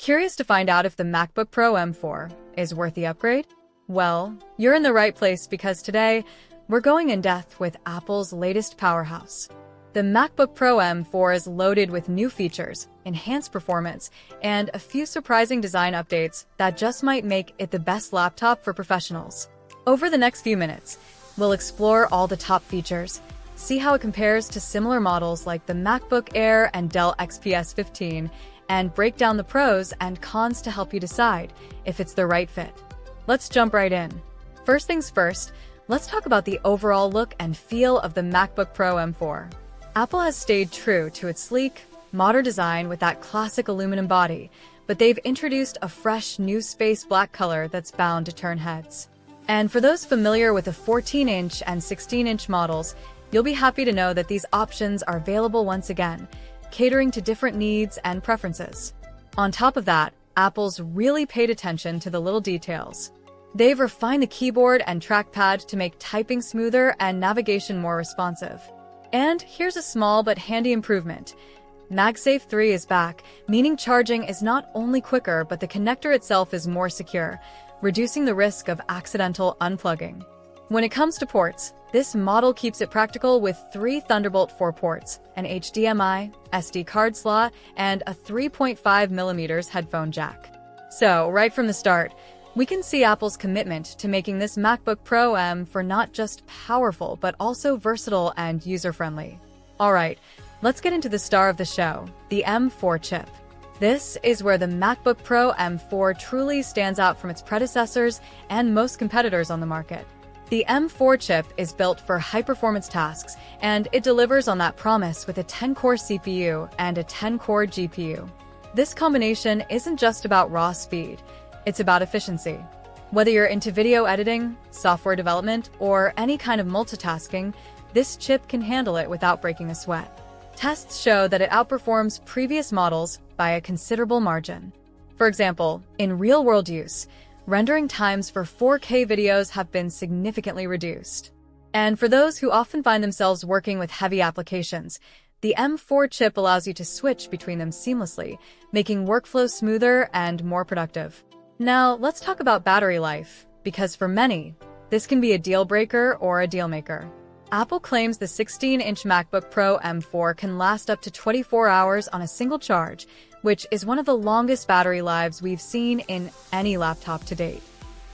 Curious to find out if the MacBook Pro M4 is worth the upgrade? Well, you're in the right place because today, we're going in depth with Apple's latest powerhouse. The MacBook Pro M4 is loaded with new features, enhanced performance, and a few surprising design updates that just might make it the best laptop for professionals. Over the next few minutes, we'll explore all the top features, see how it compares to similar models like the MacBook Air and Dell XPS 15, and break down the pros and cons to help you decide if it's the right fit. Let's jump right in. First things first, let's talk about the overall look and feel of the MacBook Pro M4. Apple has stayed true to its sleek, modern design with that classic aluminum body, but they've introduced a fresh new space black color that's bound to turn heads. And for those familiar with the 14-inch and 16-inch models, you'll be happy to know that these options are available once again, catering to different needs and preferences. On top of that, Apple's really paid attention to the little details. They've refined the keyboard and trackpad to make typing smoother and navigation more responsive. And here's a small but handy improvement. MagSafe 3 is back, meaning charging is not only quicker, but the connector itself is more secure, reducing the risk of accidental unplugging. When it comes to ports, this model keeps it practical with 3 Thunderbolt 4 ports, an HDMI, SD card slot, and a 3.5mm headphone jack. So, right from the start, we can see Apple's commitment to making this MacBook Pro M4 not just powerful, but also versatile and user-friendly. Alright, let's get into the star of the show, the M4 chip. This is where the MacBook Pro M4 truly stands out from its predecessors and most competitors on the market. The M4 chip is built for high-performance tasks, and it delivers on that promise with a 10-core CPU and a 10-core GPU. This combination isn't just about raw speed, it's about efficiency. Whether you're into video editing, software development, or any kind of multitasking, this chip can handle it without breaking a sweat. Tests show that it outperforms previous models by a considerable margin. For example, in real-world use, rendering times for 4K videos have been significantly reduced. And for those who often find themselves working with heavy applications, the M4 chip allows you to switch between them seamlessly, making workflow smoother and more productive. Now, let's talk about battery life, because for many, this can be a deal breaker or a deal maker. Apple claims the 16-inch MacBook Pro M4 can last up to 24 hours on a single charge, which is one of the longest battery lives we've seen in any laptop to date.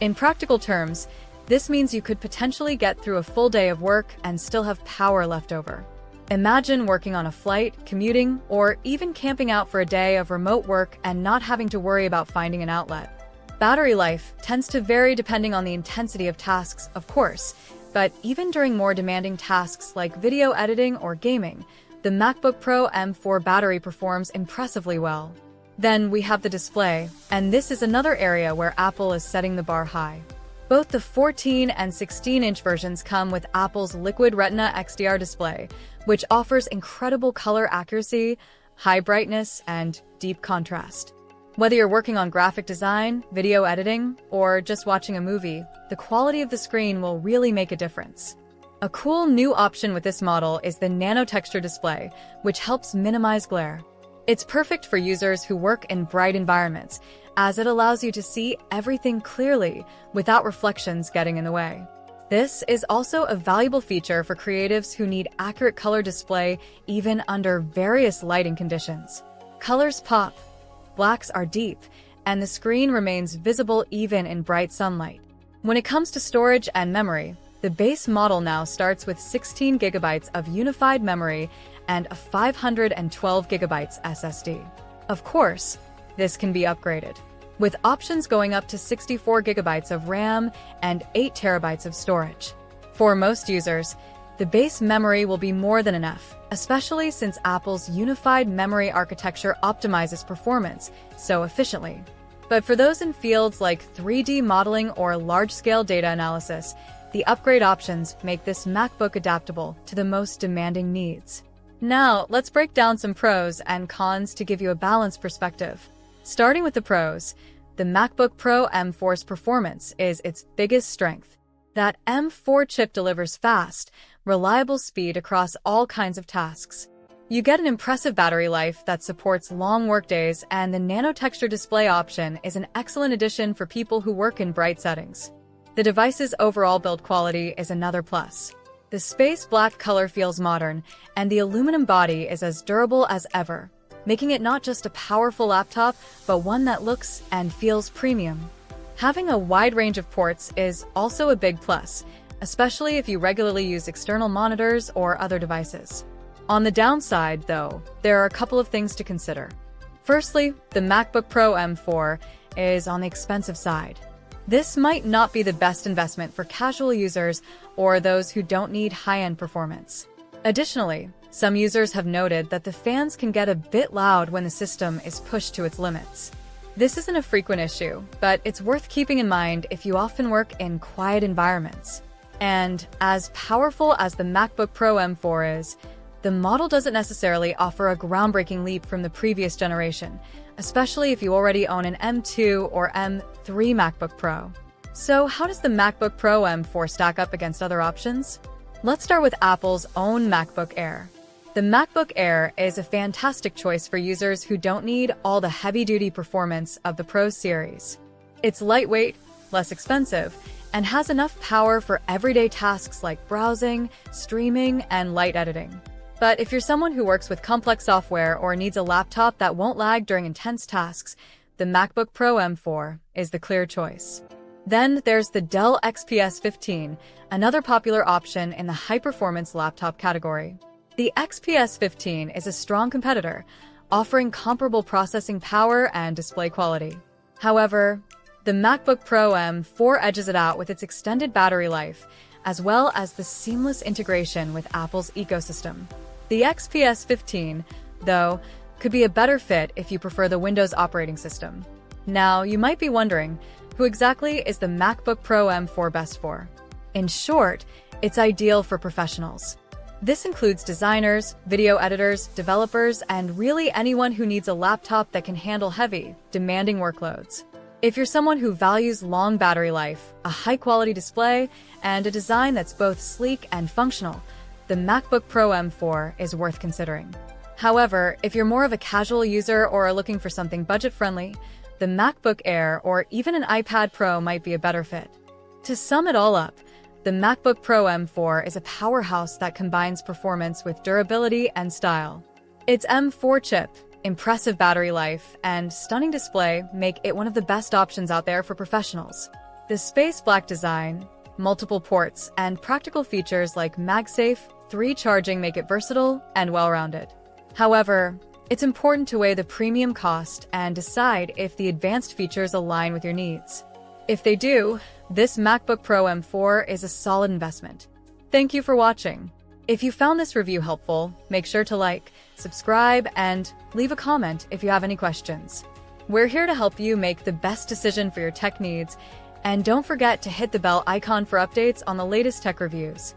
In practical terms, this means you could potentially get through a full day of work and still have power left over. Imagine working on a flight, commuting, or even camping out for a day of remote work and not having to worry about finding an outlet. Battery life tends to vary depending on the intensity of tasks, of course, but even during more demanding tasks like video editing or gaming, the MacBook Pro M4 battery performs impressively well. Then we have the display, and this is another area where Apple is setting the bar high. Both the 14 and 16-inch versions come with Apple's Liquid Retina XDR display, which offers incredible color accuracy, high brightness, and deep contrast. Whether you're working on graphic design, video editing, or just watching a movie, the quality of the screen will really make a difference. A cool new option with this model is the Nano Texture display, which helps minimize glare. It's perfect for users who work in bright environments, as it allows you to see everything clearly without reflections getting in the way. This is also a valuable feature for creatives who need accurate color display even under various lighting conditions. Colors pop, blacks are deep, and the screen remains visible even in bright sunlight. When it comes to storage and memory, the base model now starts with 16 GB of unified memory and a 512 GB SSD. Of course, this can be upgraded, with options going up to 64 GB of RAM and 8 TB of storage. For most users, the base memory will be more than enough, especially since Apple's unified memory architecture optimizes performance so efficiently. But for those in fields like 3D modeling or large-scale data analysis, the upgrade options make this MacBook adaptable to the most demanding needs. Now, let's break down some pros and cons to give you a balanced perspective. Starting with the pros, the MacBook Pro M4's performance is its biggest strength. That M4 chip delivers fast, reliable speed across all kinds of tasks. You get an impressive battery life that supports long workdays, and the Nano Texture display option is an excellent addition for people who work in bright settings. The device's overall build quality is another plus. The space black color feels modern, and the aluminum body is as durable as ever, making it not just a powerful laptop, but one that looks and feels premium. Having a wide range of ports is also a big plus, especially if you regularly use external monitors or other devices. On the downside, though, there are a couple of things to consider. Firstly, the MacBook Pro M4 is on the expensive side. This might not be the best investment for casual users or those who don't need high-end performance. Additionally, some users have noted that the fans can get a bit loud when the system is pushed to its limits. This isn't a frequent issue, but it's worth keeping in mind if you often work in quiet environments. And as powerful as the MacBook Pro M4 is, the model doesn't necessarily offer a groundbreaking leap from the previous generation, especially if you already own an M2 or M3 MacBook Pro. So how does the MacBook Pro M4 stack up against other options? Let's start with Apple's own MacBook Air. The MacBook Air is a fantastic choice for users who don't need all the heavy-duty performance of the Pro series. It's lightweight, less expensive, and has enough power for everyday tasks like browsing, streaming, and light editing. But if you're someone who works with complex software or needs a laptop that won't lag during intense tasks, the MacBook Pro M4 is the clear choice. Then there's the Dell XPS 15, another popular option in the high-performance laptop category. The XPS 15 is a strong competitor, offering comparable processing power and display quality. However, the MacBook Pro M4 edges it out with its extended battery life, as well as the seamless integration with Apple's ecosystem. The XPS 15, though, could be a better fit if you prefer the Windows operating system. Now, you might be wondering, who exactly is the MacBook Pro M4 best for? In short, it's ideal for professionals. This includes designers, video editors, developers, and really anyone who needs a laptop that can handle heavy, demanding workloads. If you're someone who values long battery life, a high-quality display, and a design that's both sleek and functional, the MacBook Pro M4 is worth considering. However, if you're more of a casual user or are looking for something budget-friendly, the MacBook Air or even an iPad Pro might be a better fit. To sum it all up, the MacBook Pro M4 is a powerhouse that combines performance with durability and style. Its M4 chip, impressive battery life, and stunning display make it one of the best options out there for professionals. The space black design, multiple ports, and practical features like MagSafe 3 charging make it versatile and well-rounded. However, it's important to weigh the premium cost and decide if the advanced features align with your needs. If they do, this MacBook Pro M4 is a solid investment. Thank you for watching. If you found this review helpful, make sure to like, subscribe, and leave a comment if you have any questions. We're here to help you make the best decision for your tech needs, and don't forget to hit the bell icon for updates on the latest tech reviews.